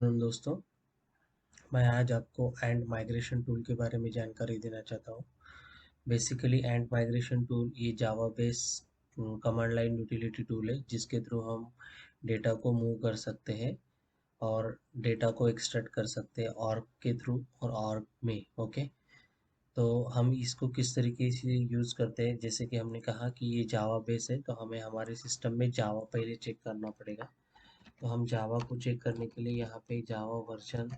दोस्तों, मैं आज आपको एंड माइग्रेशन टूल के बारे में जानकारी देना चाहता हूँ। बेसिकली एंड माइग्रेशन टूल ये Java base command line utility tool है जिसके थ्रू हम डेटा को मूव कर सकते हैं और डेटा को एक्सट्रैक्ट कर सकते हैं ऑर्ग के थ्रू और ऑर्ग में। ओके, तो हम इसको किस तरीके से यूज़ करते हैं, जैसे कि हमने कहा कि ये जावा बेस है तो हमें हमारे सिस्टम में जावा पहले चेक करना पड़ेगा। तो हम जावा को चेक करने के लिए यहाँ पे जावा वर्जन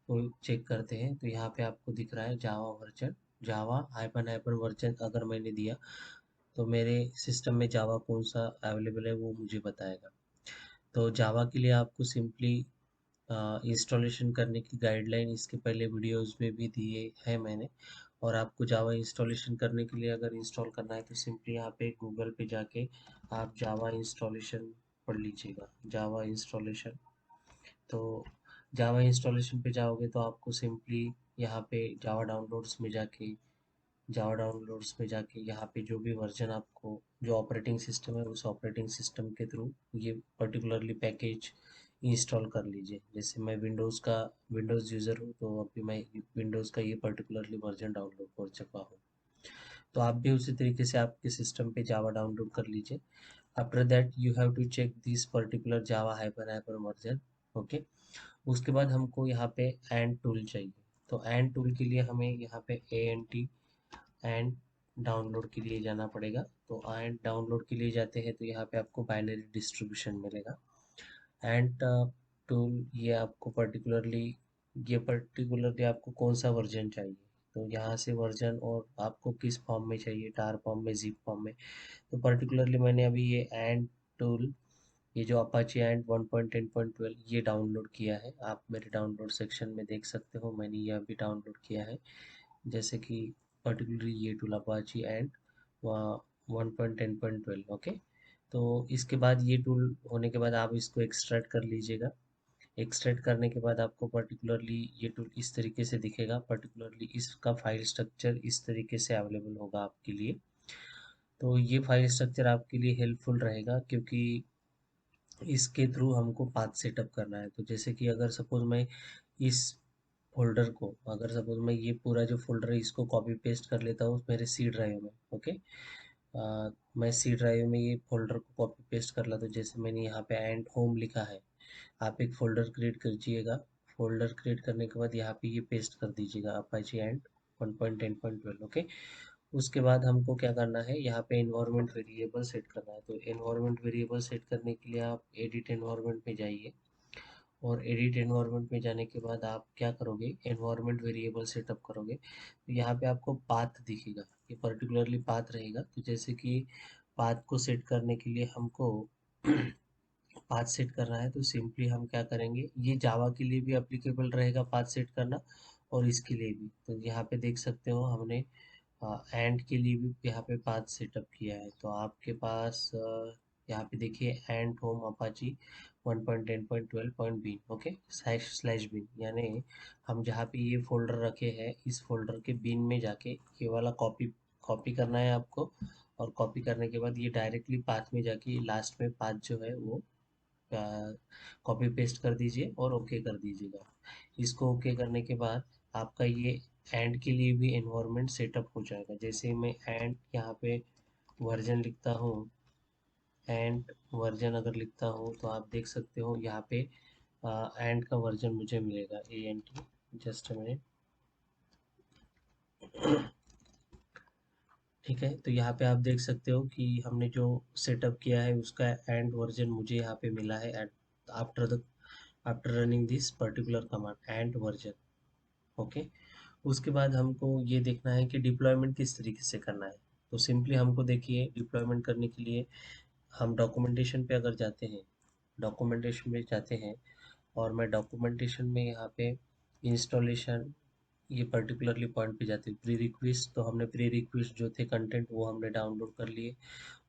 को चेक करते हैं। तो यहाँ पे आपको दिख रहा है जावा वर्जन, जावा हाइपन हाइपन वर्जन अगर मैंने दिया तो मेरे सिस्टम में जावा कौन सा अवेलेबल है वो मुझे बताएगा। तो जावा के लिए आपको सिंपली इंस्टॉलेशन करने की गाइडलाइन इसके पहले वीडियोस में भी दिए है मैंने। और आपको जावा इंस्टॉलेशन करने के लिए अगर इंस्टॉल करना है तो सिंपली यहाँ पे गूगल पे जाके आप जावा इंस्टॉलेशन पढ़ लीजिएगा, जावा इंस्टॉलेशन। तो जावा इंस्टॉलेशन पे जाओगे तो आपको सिंपली यहाँ पे जावा डाउनलोड्स में जाके यहाँ पे जो भी वर्जन आपको जो ऑपरेटिंग सिस्टम है उस ऑपरेटिंग सिस्टम के थ्रू ये पर्टिकुलरली पैकेज इंस्टॉल कर लीजिए। जैसे मैं विंडोज़ यूज़र हूँ तो अभी मैं विंडोज़ का ये पर्टिकुलरली वर्जन डाउनलोड कर चुका हूँ। तो आप भी उसी तरीके से आपके सिस्टम पे जावा डाउनलोड कर लीजिए। After that you have to check this particular Java hyper hyper version. Okay, उसके बाद हमको यहाँ पे एंड टूल चाहिए। तो एंड टूल के लिए हमें यहाँ पे ANT एंड डाउनलोड के लिए जाना पड़ेगा। तो एंड डाउनलोड के लिए जाते हैं तो यहाँ पे आपको बाइनरी डिस्ट्रीब्यूशन मिलेगा। एंड टूल ये पर्टिकुलरली आपको कौन सा वर्जन चाहिए, तो यहाँ से वर्जन और आपको किस फॉर्म में चाहिए, टार फॉर्म में, जिप फॉर्म में। तो पर्टिकुलरली मैंने अभी ये एंड टूल, ये जो अपाची एंड 1.10.12 ये डाउनलोड किया है। आप मेरे डाउनलोड सेक्शन में देख सकते हो, मैंने ये अभी डाउनलोड किया है। जैसे कि पर्टिकुलरली ये टूल अपाची एंड 1.10.12। ओके, तो इसके बाद ये टूल होने के बाद आप इसको एक्सट्रैक्ट कर लीजिएगा। एक्सट्रैक्ट करने के बाद आपको पर्टिकुलरली ये टूल इस तरीके से दिखेगा। पर्टिकुलरली इसका फाइल स्ट्रक्चर इस तरीके से अवेलेबल होगा आपके लिए। तो ये फाइल स्ट्रक्चर आपके लिए हेल्पफुल रहेगा क्योंकि इसके थ्रू हमको पाथ सेटअप करना है। तो जैसे कि अगर सपोज मैं इस फ़ोल्डर को, अगर सपोज मैं ये पूरा जो फ़ोल्डर है इसको कॉपी पेस्ट कर लेता हूँ मेरे सी ड्राइव में। ओके, मैं सी ड्राइव में ये फ़ोल्डर को कॉपी पेस्ट कर लेता हूँ। जैसे मैंने यहाँ पे एंड होम लिखा है, आप एक फ़ोल्डर क्रिएट कीजिएगा। फ़ोल्डर क्रिएट करने के बाद यहाँ पे ये पेस्ट कर दीजिएगा अपाची एंड 1.10.12। ओके, उसके बाद हमको क्या करना है, यहाँ पे एनवायरनमेंट वेरिएबल सेट करना है। तो एनवायरनमेंट वेरिएबल सेट करने के लिए आप एडिट एनवायरनमेंट में जाइए और एडिट एनवायरनमेंट में जाने के बाद आप क्या करोगे, एनवायरनमेंट वेरिएबल सेटअप करोगे। तो यहाँ पे आपको पाथ दिखेगा, ये पर्टिकुलरली पाथ रहेगा। तो जैसे कि पाथ को सेट करने के लिए हमको पाथ सेट करना है तो सिंपली हम क्या करेंगे, ये जावा के लिए भी एप्लीकेबल रहेगा पाथ सेट करना और इसके लिए भी। तो यहाँ पे देख सकते हो हमने एंड के लिए भी यहाँ पे पाथ सेटअप किया है। तो आपके पास यहाँ पे देखिए ant home Apache 1.10.12.bin। Okay, slash bin, यानी हम जहाँ पे ये फोल्डर रखे हैं इस फोल्डर के बिन में जाके ये वाला कॉपी कॉपी करना है आपको। और कॉपी करने के बाद ये डायरेक्टली पाथ में जाके लास्ट में पाथ जो है वो कॉपी पेस्ट कर दीजिए और ओके कर दीजिएगा। इसको ओके करने के बाद आपका ये एंड के लिए भी एनवायरनमेंट सेटअप हो जाएगा। जैसे मैं एंड यहाँ पे वर्जन लिखता हूँ, एंड वर्जन अगर लिखता हूँ तो आप देख सकते हो यहाँ पे एंड का वर्जन मुझे मिलेगा ANT। Just minute. ठीक है, तो यहाँ पे आप देख सकते हो कि हमने जो सेटअप किया है उसका एंड वर्जन मुझे यहाँ पे मिला है at after the after running this particular command and version. Okay, उसके बाद हमको ये देखना है कि डिप्लॉयमेंट किस तरीके से करना है। तो सिंपली हमको देखिए डिप्लॉयमेंट करने के लिए हम डॉक्यूमेंटेशन पे अगर जाते हैं, डॉक्यूमेंटेशन में जाते हैं और मैं डॉक्यूमेंटेशन में यहाँ पे इंस्टॉलेशन ये पर्टिकुलरली पॉइंट पे जाते हैं। प्री रिक्वेस्ट, तो हमने प्री रिक्वेस्ट जो थे कंटेंट वो हमने डाउनलोड कर लिए।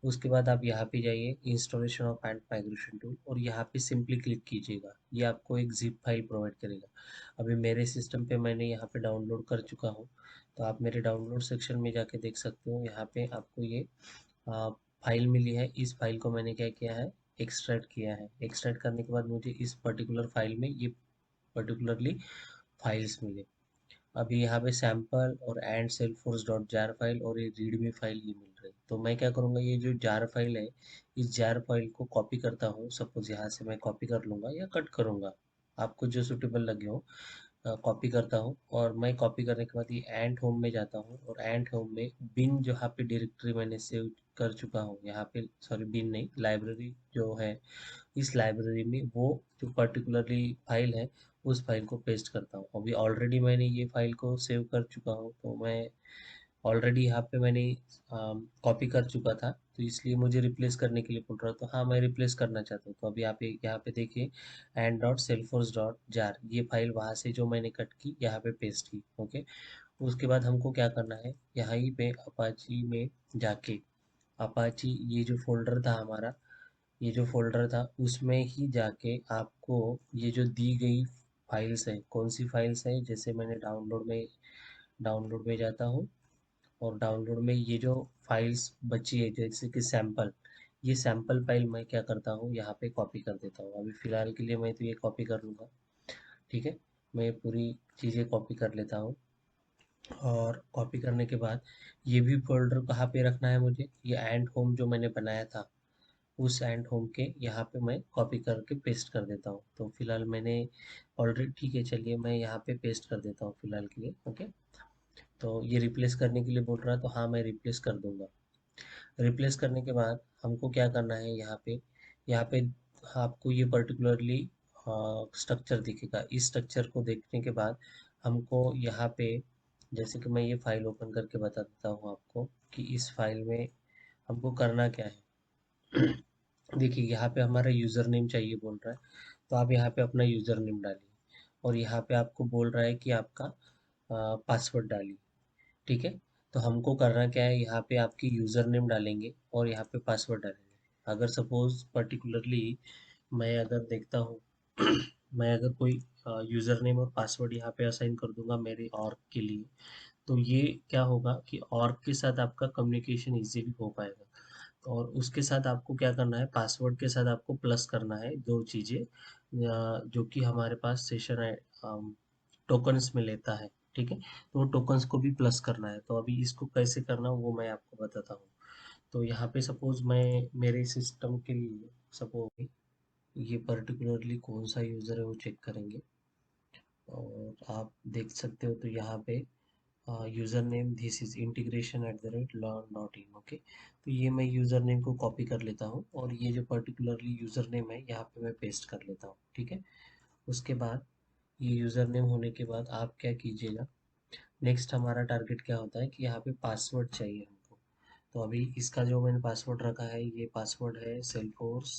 उसके बाद आप यहाँ पे जाइए installation of and migration tool और यहाँ पे सिंपली क्लिक कीजिएगा। ये आपको एक जिप फाइल प्रोवाइड करेगा। अभी मेरे सिस्टम पे मैंने यहाँ पे डाउनलोड कर चुका हूँ। तो आप मेरे डाउनलोड सेक्शन में जाके देख सकते हो, यहाँ पे आपको ये फाइल मिली है। इस फाइल को मैंने क्या किया है, एक्सट्रैक्ट किया है। एक्सट्रैक्ट करने के बाद मुझे इस पर्टिकुलर फाइल में ये पर्टिकुलरली फाइल्स मिले। अभी यहाँ पे सैम्पल और एंड सेल्फोर्स डॉट जार फाइल और ये रीडमी फाइल ये मिल रही है। तो मैं क्या करूँगा, ये जो जार फाइल है, इस जार फाइल को कॉपी करता हूँ। सपोज यहाँ से मैं कॉपी कर लूँगा या कट करूँगा, आपको जो सुटेबल लगे हो। कॉपी करता हूँ और मैं कॉपी करने के बाद ये एंड होम में जाता हूँ और एंड होम में बिन जहाँ पे डायरेक्टरी मैंने सेव कर चुका हूँ, यहाँ पे सॉरी बिन नहीं, लाइब्रेरी जो है, इस लाइब्रेरी में वो जो पर्टिकुलरली फाइल है उस फाइल को पेस्ट करता हूँ। अभी ऑलरेडी मैंने ये फाइल को सेव कर चुका हूँ, तो मैं ऑलरेडी यहाँ पे मैंने कॉपी कर चुका था, तो इसलिए मुझे रिप्लेस करने के लिए बोल रहा था। तो हाँ, मैं रिप्लेस करना चाहता हूँ। तो अभी आप यहाँ पे देखिए, एंड डॉट सेल्फोर्स डॉट जार, ये फाइल वहाँ से जो मैंने कट की यहाँ पे पेस्ट की। ओके, उसके बाद हमको क्या करना है, यहाँ ही पे अपाची में जाके, अपाची ये जो फ़ोल्डर था हमारा, ये जो फ़ोल्डर था उसमें ही जाके आपको ये जो दी गई फाइल्स है, कौन सी फाइल्स है, जैसे मैंने डाउनलोड में जाता हूँ और डाउनलोड में ये जो फाइल्स बची है जैसे कि सैंपल, ये सैंपल फाइल मैं क्या करता हूँ यहाँ पे कॉपी कर देता हूँ। अभी फ़िलहाल के लिए मैं तो ये कॉपी कर लूँगा, ठीक है। मैं पूरी चीज़ें कॉपी कर लेता हूँ और कॉपी करने के बाद ये भी फ़ोल्डर कहाँ पे रखना है मुझे, ये एंड होम जो मैंने बनाया था उस एंड होम के यहाँ पे मैं कॉपी करके पेस्ट कर देता हूँ। तो फिलहाल मैंने ऑलरेडी, ठीक है, चलिए मैं यहाँ पे पेस्ट कर देता हूँ फिलहाल के लिए। ओके, तो ये रिप्लेस करने के लिए बोल रहा है, तो हाँ मैं रिप्लेस कर दूंगा। रिप्लेस करने के बाद हमको क्या करना है, यहाँ पे आपको ये पर्टिकुलरली स्ट्रक्चर दिखेगा। इस स्ट्रक्चर को देखने के बाद हमको यहाँ पे, जैसे कि मैं ये फाइल ओपन करके बता देता हूँ आपको कि इस फाइल में हमको करना क्या है। देखिए यहाँ पे हमारा यूज़र नेम चाहिए बोल रहा है, तो आप यहाँ पे अपना यूज़र नेम डालिए और यहाँ पे आपको बोल रहा है कि आपका पासवर्ड डालिए, ठीक है। तो हमको करना क्या है, यहाँ पे आपकी यूज़र नेम डालेंगे और यहाँ पे पासवर्ड डालेंगे। अगर सपोज पर्टिकुलरली मैं अगर देखता हूँ मैं अगर कोई यूज़र नेम और पासवर्ड यहाँ पे असाइन कर दूंगा मेरे ऑर्ग के लिए, तो ये क्या होगा कि ऑर्ग के साथ आपका कम्युनिकेशन इजीली हो पाएगा। और उसके साथ आपको क्या करना है, पासवर्ड के साथ आपको प्लस करना है दो चीज़ें, जो कि हमारे पास सेशन है, टोकन्स में लेता है, ठीक है। तो वो टोकन्स को भी प्लस करना है। तो अभी इसको कैसे करना वो मैं आपको बताता हूँ। तो यहाँ पे सपोज मैं मेरे सिस्टम के लिए सपोज ये पर्टिकुलरली कौन सा यूज़र है वो चेक करेंगे और आप देख सकते हो। तो यहाँ पे user name this is integration at the rate learn dot in. Okay, तो ये मैं यूज़र नेम को कॉपी कर लेता हूँ और ये जो पर्टिकुलरली यूज़र नेम है यहाँ पे मैं पेस्ट कर लेता हूँ, ठीक है। उसके बाद ये यूज़र नेम होने के बाद आप क्या कीजिएगा, नेक्स्ट हमारा टारगेट क्या होता है कि यहाँ पे पासवर्ड चाहिए हमको। तो अभी इसका जो मैंने पासवर्ड रखा है, ये पासवर्ड है सेल्फोर्स,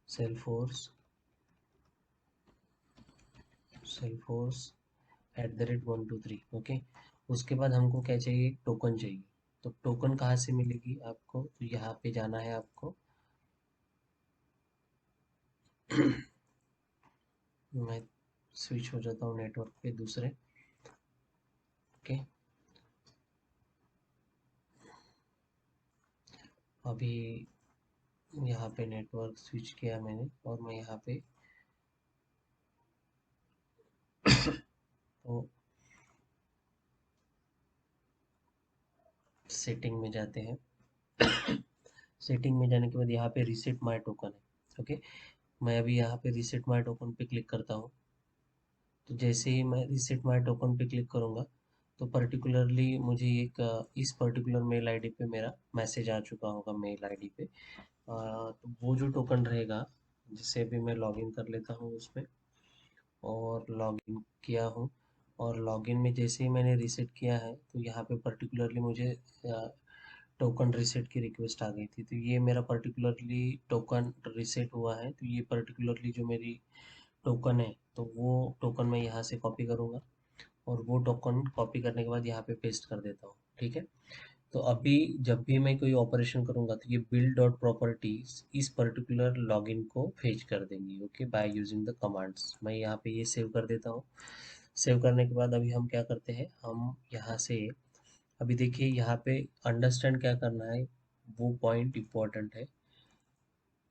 सेल्फोर्स, सेल्फोर्स @123। ओके, उसके बाद हमको क्या चाहिए, टोकन चाहिए। तो टोकन कहाँ से मिलेगी आपको, तो यहाँ पे जाना है आपको। मैं स्विच हो जाता हूँ नेटवर्क पे दूसरे। ओके, अभी यहाँ पे नेटवर्क स्विच किया मैंने और मैं यहाँ पे तो सेटिंग में जाते हैं। सेटिंग में जाने के बाद यहाँ पे रीसेट माय टोकन है। ओके, मैं अभी यहाँ पे रीसेट माय टोकन पे क्लिक करता हूँ। तो जैसे ही मैं रीसेट माय टोकन पे क्लिक करूँगा, तो पर्टिकुलरली मुझे एक इस पर्टिकुलर मेल आईडी पे मेरा मैसेज आ चुका होगा मेल आईडी पे। तो वो जो टोकन रहेगा, जिसे भी मैं लॉगिन कर लेता हूँ उसमें और लॉगिन किया हूँ। और लॉगिन में जैसे ही मैंने रीसेट किया है, तो यहाँ पे पर्टिकुलरली मुझे टोकन रीसेट की रिक्वेस्ट आ गई थी। तो ये मेरा पर्टिकुलरली टोकन रीसेट हुआ है। तो ये पर्टिकुलरली जो मेरी टोकन है, तो वो टोकन मैं यहाँ से कॉपी करूँगा और वो टोकन कॉपी करने के बाद यहाँ पे पेस्ट कर देता हूँ, ठीक है। तो अभी जब भी मैं कोई ऑपरेशन करूँगा, तो ये बिल्ड डॉट प्रॉपर्टीज इस पर्टिकुलर लॉगिन को फेच कर देंगी। Okay, by using the commands. मैं यहाँ पे ये सेव कर देता हूँ। सेव करने के बाद अभी हम क्या करते हैं, हम यहाँ से अभी देखिए यहाँ पे अंडरस्टैंड क्या करना है, वो पॉइंट इम्पोर्टेंट है।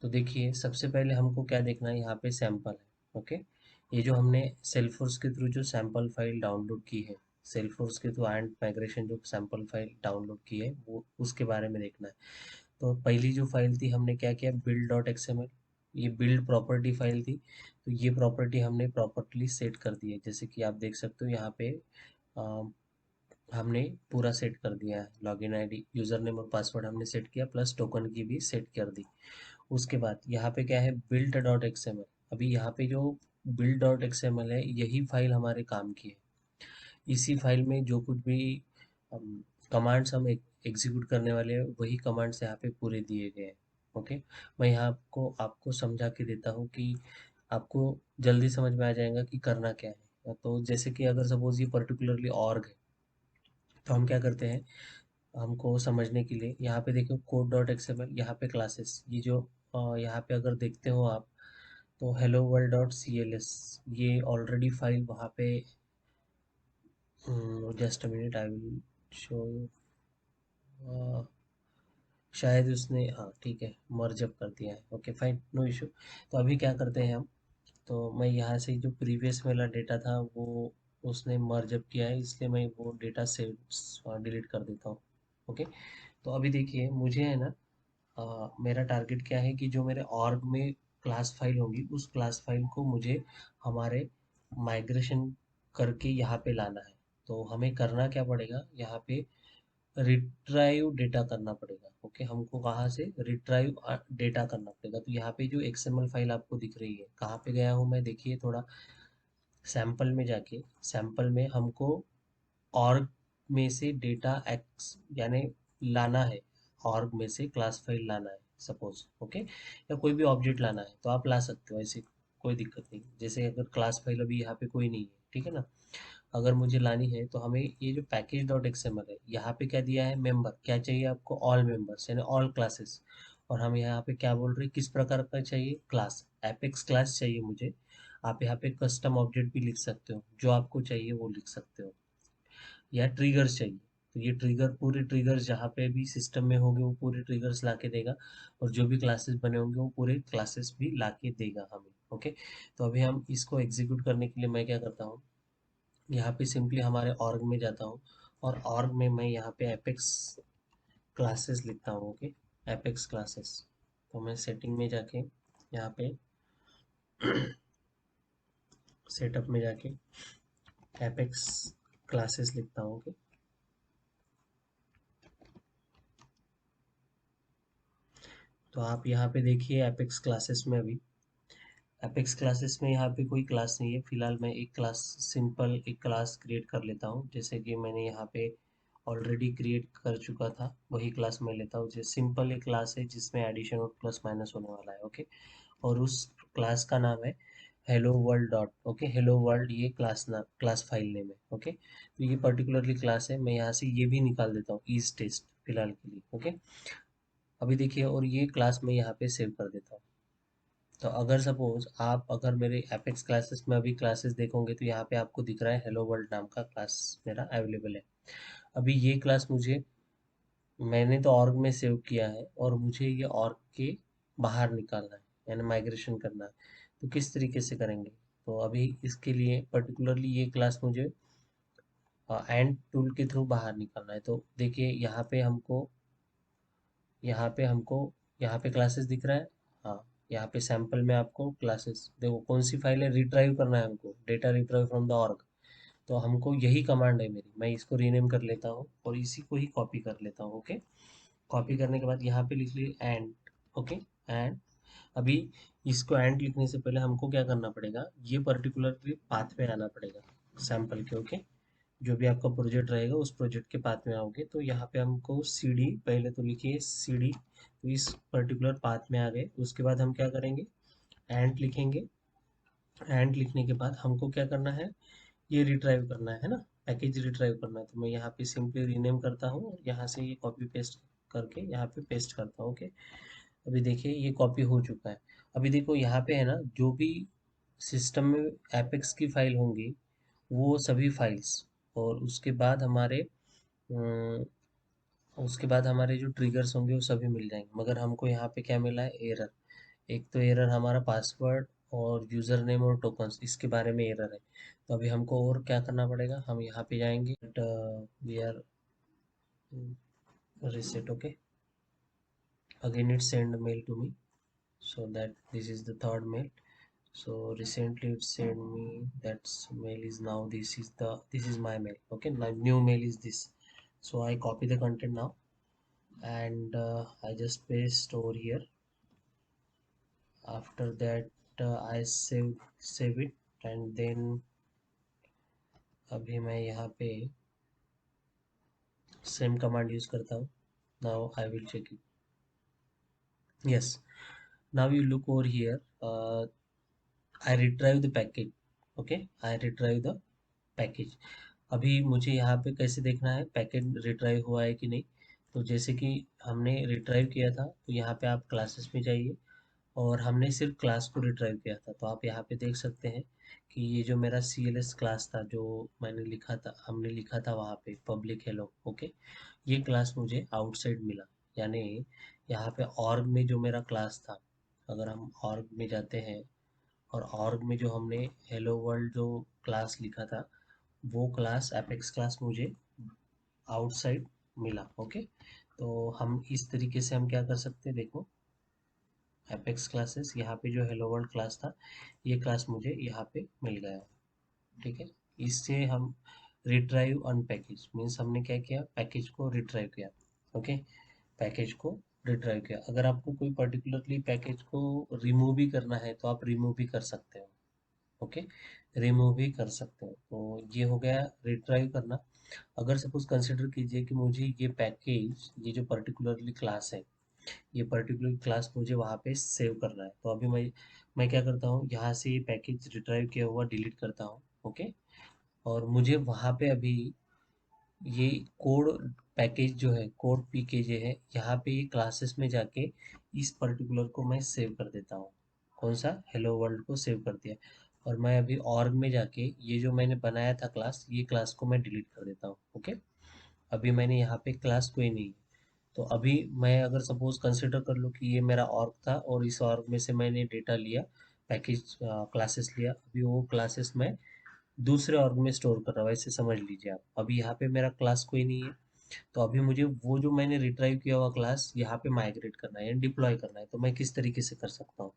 तो देखिए सबसे पहले हमको क्या देखना है, यहाँ पे सैंपल है, ओके। ये जो हमने सेल्फोर्स के थ्रू जो सैंपल फाइल डाउनलोड की है, सेल्फोर्स के थ्रू एंड माइग्रेशन जो सैंपल फाइल डाउनलोड की है, वो उसके बारे में देखना है। तो पहली जो फाइल थी हमने क्या किया, बिल्ड डॉट एक्सएमएल, ये बिल्ड प्रॉपर्टी फाइल थी। तो ये प्रॉपर्टी हमने प्रॉपर्ली सेट कर दी है, जैसे कि आप देख सकते हो यहाँ पे हमने पूरा सेट कर दिया है। लॉगिन आईडी, यूजर नेम और पासवर्ड हमने सेट किया, प्लस टोकन की भी सेट कर दी। उसके बाद यहाँ पे क्या है, बिल्ड डॉट एक्सएमएल। अभी यहाँ पे जो बिल्ड डॉट एक्सएमएल है, यही फाइल हमारे काम की है। इसी फाइल में जो कुछ भी कमांड्स हम एग्जीक्यूट करने वाले हैं, वही कमांड्स यहाँ पे पूरे दिए गए हैं। ओके। मैं यहाँ आपको आपको समझा के देता हूँ कि आपको जल्दी समझ में आ जाएगा कि करना क्या है। तो जैसे कि अगर सपोज ये पर्टिकुलरली ऑर्ग है, तो हम क्या करते हैं, हमको समझने के लिए यहाँ पे देखो कोड डॉट एक्सएमएल, यहाँ पे क्लासेस, ये जो यहाँ पे अगर देखते हो आप, तो hello world dot C L S, ये ऑलरेडी फाइल वहाँ पे, just a minute I will show you. शायद उसने, हाँ ठीक है, मर्ज अप कर दिया है। Okay fine, no issue. तो अभी क्या करते हैं हम, तो मैं यहाँ से जो प्रीवियस वाला डेटा था वो उसने मर्ज अप किया है, इसलिए मैं वो डेटा सेव डिलीट कर देता हूँ। ओके। तो अभी देखिए मुझे है ना, मेरा टारगेट क्या है कि जो मेरे ऑर्ग में क्लास फाइल होगी, उस क्लास फाइल को मुझे हमारे माइग्रेशन करके यहाँ पे लाना है। तो हमें करना क्या पड़ेगा, यहाँ पे रिट्राइव डेटा करना पड़ेगा। ओके, हमको कहाँ से रिट्राइव डेटा करना पड़ेगा। तो यहाँ पे जो एक्सएमएल फाइल आपको दिख रही है, कहाँ पे गया हूँ मैं, देखिए थोड़ा सैंपल में जाके, सैंपल में हमको ऑर्ग में से डेटा एक्स यानी लाना है, ऑर्ग में से क्लास फाइल लाना है सपोज। ओके, या कोई भी ऑब्जेक्ट लाना है तो आप ला सकते हो, ऐसे कोई दिक्कत नहीं। जैसे अगर क्लास फाइल अभी यहाँ पे कोई नहीं है, ठीक है ना, अगर मुझे लानी है तो हमें ये जो पैकेज डॉट एक्सएमएल है, यहाँ पे क्या दिया है, मेंबर, क्या चाहिए आपको, ऑल मेंबर्स यानी ऑल क्लासेस। और हम यहाँ पे क्या बोल रहे हैं, किस प्रकार का चाहिए, क्लास, एपेक्स क्लास चाहिए मुझे। आप यहाँ पे कस्टम ऑब्जेक्ट भी लिख सकते हो, जो आपको चाहिए वो लिख सकते हो, या ट्रिगर्स चाहिए तो ये ट्रिगर, पूरे ट्रिगर्स जहाँ पे भी सिस्टम में होंगे वो पूरे ट्रिगर्स ला के देगा, और जो भी क्लासेस बने होंगे वो पूरे क्लासेस भी ला के देगा हमें। ओके। तो अभी हम इसको एग्जीक्यूट करने के लिए मैं क्या करता हूँ, यहाँ पे सिंपली हमारे ऑर्ग में जाता हूँ, और ऑर्ग में मैं यहाँ पे एपेक्स क्लासेस लिखता हूँ। Okay, apex classes. तो मैं सेटिंग में जाके यहाँ पे सेटअप में जाके एपेक्स क्लासेस लिखता हूँ। ओके। तो आप यहाँ पे देखिए एपेक्स क्लासेस में, अभी एपेक्स क्लासेस में यहाँ पे कोई क्लास नहीं है फिलहाल। मैं एक क्लास, सिंपल एक क्लास क्रिएट कर लेता हूँ, जैसे कि मैंने यहाँ पे ऑलरेडी क्रिएट कर चुका था, वही क्लास मैं लेता हूँ। जैसे सिंपल एक क्लास है जिसमें एडिशन और प्लस माइनस होने वाला है। ओके। और उस क्लास का नाम है hello world dot, okay, hello world, ये क्लास नाम, क्लास फाइल नेम है। ओके, तो ये पर्टिकुलरली क्लास है, मैं यहाँ से ये भी निकाल देता हूँ ईज टेस्ट फिलहाल के लिए। ओके, अभी देखिए, और ये क्लास मैं यहाँ पे सेव कर देता हूँ। तो अगर सपोज आप अगर मेरे एपेक्स क्लासेस में अभी क्लासेस देखोगे, तो यहाँ पे आपको दिख रहा है हेलो वर्ल्ड नाम का क्लास मेरा अवेलेबल है। अभी ये क्लास मुझे, मैंने तो ऑर्ग में सेव किया है, और मुझे ये ऑर्ग के बाहर निकालना है, यानी माइग्रेशन करना है। तो किस तरीके से करेंगे, तो अभी इसके लिए पर्टिकुलरली ये क्लास मुझे एंड टूल के थ्रू बाहर निकालना है। तो देखिए यहाँ पे हमको यहाँ पे क्लासेस दिख रहा है। हाँ, यहाँ पे सैंपल में आपको क्लासेस देखो, कौन सी फाइल है, रिट्राइव करना है हमको, data retrieve from the org. तो हमको यही कमांड है मेरी, मैं इसको रीनेम कर लेता हूँ और इसी को ही कॉपी कर लेता हूँ। ओके, कॉपी करने के बाद यहाँ पे लिख लिए एंड। Okay, and. अभी इसको एंड लिखने से पहले हमको क्या करना पड़ेगा, ये पर्टिकुलरली पाथ में आना पड़ेगा सैंपल के। ओके, जो भी आपका प्रोजेक्ट रहेगा उस प्रोजेक्ट के पाथ में आओगे, तो यहाँ पे हमको सी डी, पहले तो लिखिए सी डी, तो इस पर्टिकुलर पाथ में आ गए। उसके बाद हम क्या करेंगे, एंड लिखेंगे। एंड लिखने के बाद हमको क्या करना है, ये रिट्राइव करना है ना, पैकेज रिट्राइव करना है। तो मैं यहाँ पे सिंपली रीनेम करता हूँ, और यहाँ से ये कॉपी पेस्ट करके यहाँ पे पेस्ट करता हूँ। ओके, अभी देखिए ये कॉपी हो चुका है। अभी देखो यहाँ पे है ना, जो भी सिस्टम में एपेक्स की फाइल होंगी, वो सभी फाइल्स, और उसके बाद हमारे जो ट्रिगर्स होंगे वो सभी मिल जाएंगे। मगर हमको यहाँ पे क्या मिला है, एरर। एक तो एरर हमारा पासवर्ड और यूज़र नेम और टोकन्स इसके बारे में एरर है। तो अभी हमको और क्या करना पड़ेगा, हम यहाँ पे जाएंगे but we are reset. Okay, again it send mail to me, so that this is the third mail. So recently it sent me that mail is now this is my mail. Okay, my new mail is this. So I copy the content now, and I just paste over here. After that I save it, and then अभी मैं यहाँ पे same command use करता हूँ. Now I will check it. Yes, now you look over here. I retrieve the package. Okay, I retrieve the package. अभी मुझे यहाँ पे कैसे देखना है पैकेज रिट्राइव हुआ है कि नहीं. तो जैसे कि हमने रिट्राइव किया था, तो यहाँ पे आप क्लासेस में जाइए, और हमने सिर्फ क्लास को रिट्राइव किया था. तो आप यहाँ पे देख सकते हैं कि ये जो मेरा CLS क्लास था, जो मैंने लिखा था, हमने लिखा था वहाँ पे पब्लिक हेलो. ओके, ये क्लास मुझे आउटसाइड मिला. यानी यहाँ पे ऑर्ग में जो मेरा क्लास था, अगर हम ऑर्ग में जाते हैं, और ऑर्ग में जो हमने हेलो वर्ल्ड जो क्लास लिखा था, वो क्लास एपेक्स क्लास मुझे आउटसाइड मिला. ओके, तो हम इस तरीके से हम क्या कर सकते हैं, देखो एपेक्स क्लासेस, यहाँ पे जो हेलो वर्ल्ड क्लास था, ये क्लास मुझे यहाँ पे मिल गया. ठीक है, इससे हम रिट्राइव अनपैकेज मीन्स हमने क्या किया, पैकेज को रिट्राइव किया. ओके, पैकेज को रिट्राइव किया. अगर आपको कोई पर्टिकुलरली पैकेज को रिमूव भी करना है, तो आप रिमूव भी कर सकते हो. ओके, रिमूव भी कर सकते हो. तो ये हो गया रिट्राइव करना. अगर सपोज कंसिडर कीजिए कि मुझे ये पैकेज, ये जो पर्टिकुलरली क्लास है, ये पर्टिकुलर क्लास मुझे वहाँ पे सेव करना है. तो अभी मैं क्या करता हूँ, यहाँ से ये पैकेज रिट्राइव किया हुआ डिलीट करता हूँ. ओके, और मुझे वहाँ पे अभी ये कोड पैकेज जो है, कोड पीकेजे है, यहाँ पे ये क्लासेस में जाके इस पर्टिकुलर को मैं सेव कर देता हूँ. कौन सा, हेलो वर्ल्ड को सेव कर दिया. और मैं अभी ऑर्ग में जाके ये जो मैंने बनाया था क्लास, ये क्लास को मैं डिलीट कर देता हूँ. ओके, अभी मैंने यहाँ पे क्लास कोई नहीं है. तो अभी मैं अगर सपोज कंसिडर कर लूँ कि ये मेरा ऑर्ग था, और इस ऑर्ग में से मैंने डेटा लिया, पैकेज क्लासेस लिया, अभी वो क्लासेस मैं दूसरे ऑर्ग में स्टोर कर रहा हूँ. ऐसे समझ लीजिए आप, अभी यहाँ पे मेरा क्लास कोई नहीं है. तो अभी मुझे वो जो मैंने रिट्राइव किया हुआ क्लास यहाँ पे माइग्रेट करना है या डिप्लॉय करना है. तो मैं किस तरीके से कर सकता हूँ.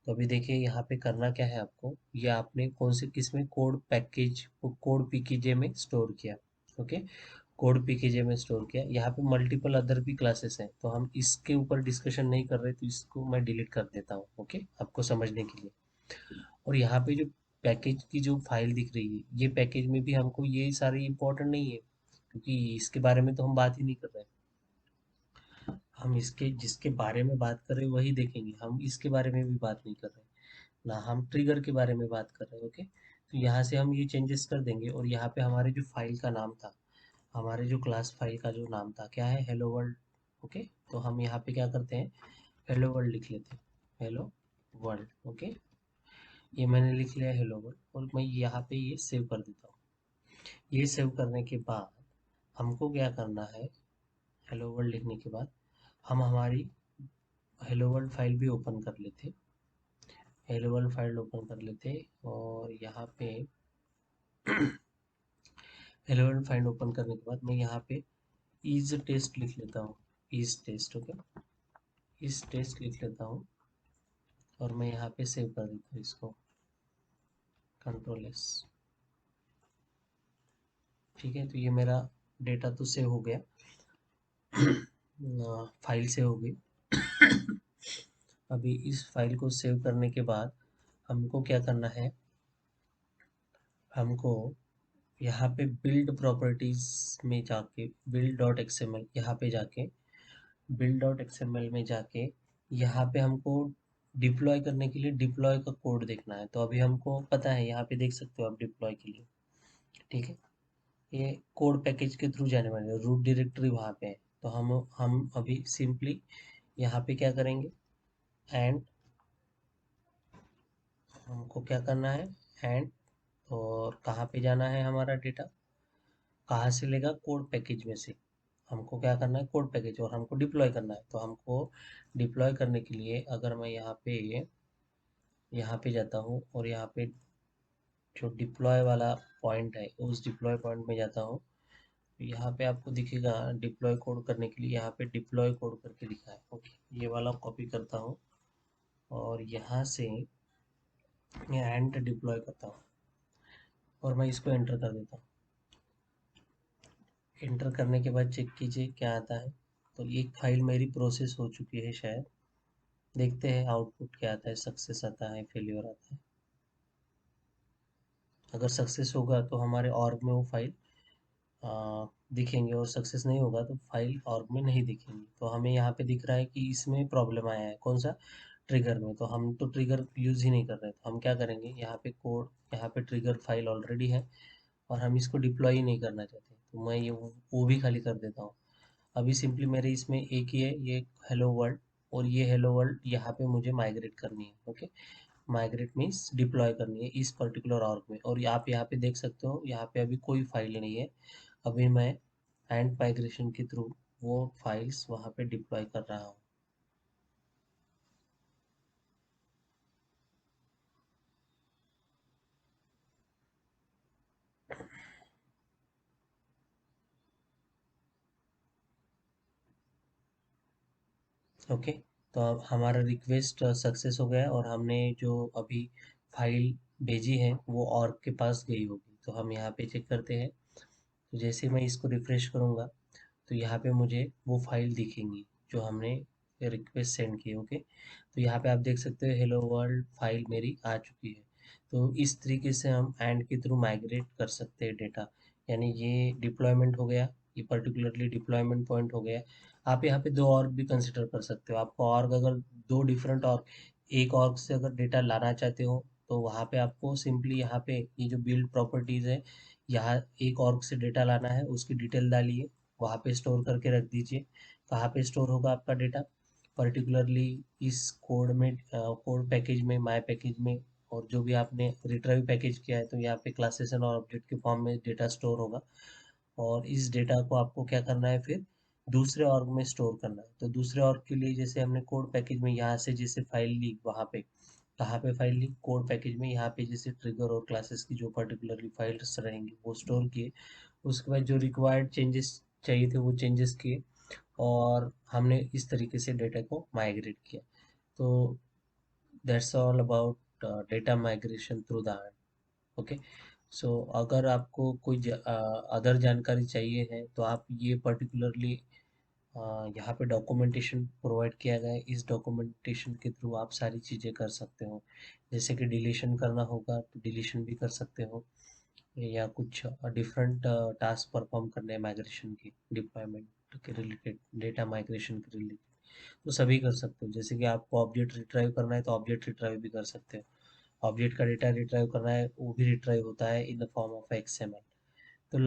तो अभी देखिए यहाँ पे करना क्या है आपको, ये आपने कौन से किस में, कोड पैकेज, कोड पीकेजे में स्टोर किया. ओके, कोड पीकेजे में स्टोर किया. यहाँ पे मल्टीपल अदर भी क्लासेस हैं, तो हम इसके ऊपर डिस्कशन नहीं कर रहे, तो इसको मैं डिलीट कर देता हूँ. ओके, आपको समझने के लिए. और यहाँ पे जो पैकेज की जो फाइल दिख रही है, ये पैकेज में भी हमको ये सारी इंपॉर्टेंट नहीं है, क्योंकि इसके बारे में तो हम बात ही नहीं कर रहे. हम इसके जिसके बारे में बात कर रहे हैं वही देखेंगे, हम इसके बारे में भी बात नहीं कर रहे, ना हम ट्रिगर के बारे में बात कर रहे हैं. ओके, तो यहाँ से हम ये चेंजेस कर देंगे. और यहाँ पे हमारे जो फाइल का नाम था, हमारे जो क्लास फाइल का जो नाम था, क्या है, हेलो वर्ल्ड. ओके, तो हम यहाँ पे क्या करते हैं, हेलो वर्ल्ड लिख लेते हैं. Hello world. ओके, ये मैंने लिख लिया हेलो वर्ल्ड, और मैं यहाँ पे ये सेव कर देता हूँ. ये सेव करने के बाद हमको क्या करना है, हेलो वर्ल्ड लिखने के बाद हम हमारी हेलो वर्ल्ड फाइल भी ओपन कर लेते. हेलो वर्ल्ड फाइल ओपन कर लेते, और यहाँ पे हेलो वर्ल्ड फाइल ओपन करने के बाद मैं यहाँ पे इज टेस्ट लिख लेता हूँ. Is test. Okay, is test लिख लेता हूँ, और मैं यहाँ पे सेव कर देता हूँ इसको, कंट्रोल एस. ठीक है, तो ये मेरा डेटा तो सेव हो गया, फाइल सेव हो गई. अभी इस फाइल को सेव करने के बाद हमको क्या करना है, हमको यहाँ पे बिल्ड प्रॉपर्टीज में जाके, बिल्ड डॉट एक्सएमएल, यहाँ पे जाके बिल्ड डॉट एक्सएमएल में जाके यहाँ पे हमको डिप्लॉय करने के लिए डिप्लॉय का कोड देखना है. तो अभी हमको पता है, यहाँ पे देख सकते हो आप डिप्लॉय के लिए. ठीक है, ये कोड पैकेज के थ्रू जाने वाले, रूट डायरेक्टरी वहाँ पे है. तो हम अभी सिंपली यहाँ पे क्या करेंगे, एंड हमको क्या करना है, एंड, और कहाँ पे जाना है, हमारा डेटा कहाँ से लेगा, कोड पैकेज में से. हमको क्या करना है, कोड पैकेज, और हमको डिप्लॉय करना है. तो हमको डिप्लॉय करने के लिए अगर मैं यहाँ पे यहाँ पे जाता हूँ और यहाँ पे जो डिप्लॉय वाला पॉइंट है उस डिप्लॉय पॉइंट में जाता हूँ। यहाँ पे आपको दिखेगा डिप्लॉय कोड करने के लिए, यहाँ पे डिप्लॉय कोड करके लिखा है। ओके, ये वाला कॉपी करता हूँ और यहाँ से मैं एंड डिप्लॉय करता हूँ और मैं इसको एंटर कर देता हूँ। एंटर करने के बाद चेक कीजिए क्या आता है। तो एक फाइल मेरी प्रोसेस हो चुकी है शायद। देखते हैं आउटपुट क्या आता है, सक्सेस आता है, फेल्योर आता है। अगर सक्सेस होगा तो हमारे ऑर्ग में वो फाइल दिखेंगे और सक्सेस नहीं होगा तो फाइल ऑर्ग में नहीं दिखेंगी। तो हमें यहाँ पे दिख रहा है कि इसमें प्रॉब्लम आया है, कौन सा, ट्रिगर में। तो हम तो ट्रिगर यूज़ ही नहीं कर रहे, तो हम क्या करेंगे, यहाँ पे कोड, यहाँ पे ट्रिगर फाइल ऑलरेडी है और हम इसको डिप्लॉय ही नहीं करना चाहते, तो मैं ये वो भी खाली कर देता हूँ। अभी सिंपली मेरे इसमें एक ही है, ये हेलो वर्ल्ड, और ये हेलो वर्ल्ड यहाँ पे मुझे माइग्रेट करनी है। ओके, माइग्रेट मीन्स डिप्लॉय करनी है इस पर्टिकुलर ऑर्ग में। और आप यहाँ पे देख सकते हो, यहाँ पे अभी कोई फाइल नहीं है। अभी मैं एंड माइग्रेशन के थ्रू वो फाइल्स वहाँ पे डिप्लॉय कर रहा हूँ। ओके, तो अब हमारा रिक्वेस्ट सक्सेस हो गया और हमने जो अभी फाइल भेजी है वो ऑर्ग के पास गई होगी। तो हम यहाँ पे चेक करते हैं। तो जैसे मैं इसको रिफ्रेश करूँगा तो यहाँ पे मुझे वो फाइल दिखेंगी जो हमने रिक्वेस्ट सेंड की। ओके, तो यहाँ पे आप देख सकते हो हेलो वर्ल्ड फाइल मेरी आ चुकी है। तो इस तरीके से हम एंड के थ्रू माइग्रेट कर सकते हैं डेटा। यानी ये डिप्लॉयमेंट हो गया, ये पर्टिकुलरली डिप्लॉयमेंट पॉइंट हो गया। आप यहाँ पे दो और भी कंसिडर कर सकते हो। आपको और अगर दो डिफरेंट और एक ऑर्ग से अगर डेटा लाना चाहते हो तो वहाँ पे आपको सिंपली यहाँ पे ये जो बिल्ड प्रॉपर्टीज है, यहाँ एक ऑर्ग से डेटा लाना है, उसकी डिटेल डालिए, वहाँ पे स्टोर करके रख दीजिए। कहाँ पे स्टोर होगा आपका डेटा, पर्टिकुलरली इस कोड में, कोड पैकेज में, माय पैकेज में। और जो भी आपने रिट्राइव पैकेज किया है तो यहाँ पे क्लासेस एंड और ऑब्जेक्ट के फॉर्म में डेटा स्टोर होगा। और इस डेटा को आपको क्या करना है, फिर दूसरे ऑर्ग में स्टोर करना है। तो दूसरे ऑर्ग के लिए जैसे हमने कोड पैकेज में यहाँ से जैसे फाइल ली, वहाँ पे कहाँ पे फाइल ली, कोड पैकेज में, यहाँ पे जैसे ट्रिगर और क्लासेस की जो पर्टिकुलरली फाइल्स रहेंगी वो स्टोर किए। उसके बाद जो रिक्वायर्ड चेंजेस चाहिए थे वो चेंजेस किए और हमने इस तरीके से डेटा को माइग्रेट किया। तो that's all about data migration through the art. Okay, so अगर आपको कोई अदर जानकारी चाहिए है तो आप ये पर्टिकुलरली यहाँ पे डॉक्यूमेंटेशन प्रोवाइड किया गया है, इस डॉक्यूमेंटेशन के थ्रू आप सारी चीज़ें कर सकते हो। जैसे कि डिलीशन करना होगा तो डिलीशन भी कर सकते हो, या कुछ डिफरेंट टास्क परफॉर्म करने हैं माइग्रेशन की, डिप्लॉयमेंट के रिलेटेड, डेटा माइग्रेशन के रिलेटेड, तो सभी कर सकते हो। जैसे कि आपको ऑब्जेक्ट रिट्राइव करना है तो ऑब्जेक्ट रिट्राइव भी कर सकते हो। ऑब्जेक्ट का डेटा रिट्राइव करना है वो भी रिट्राइव होता है in the form of XML. तो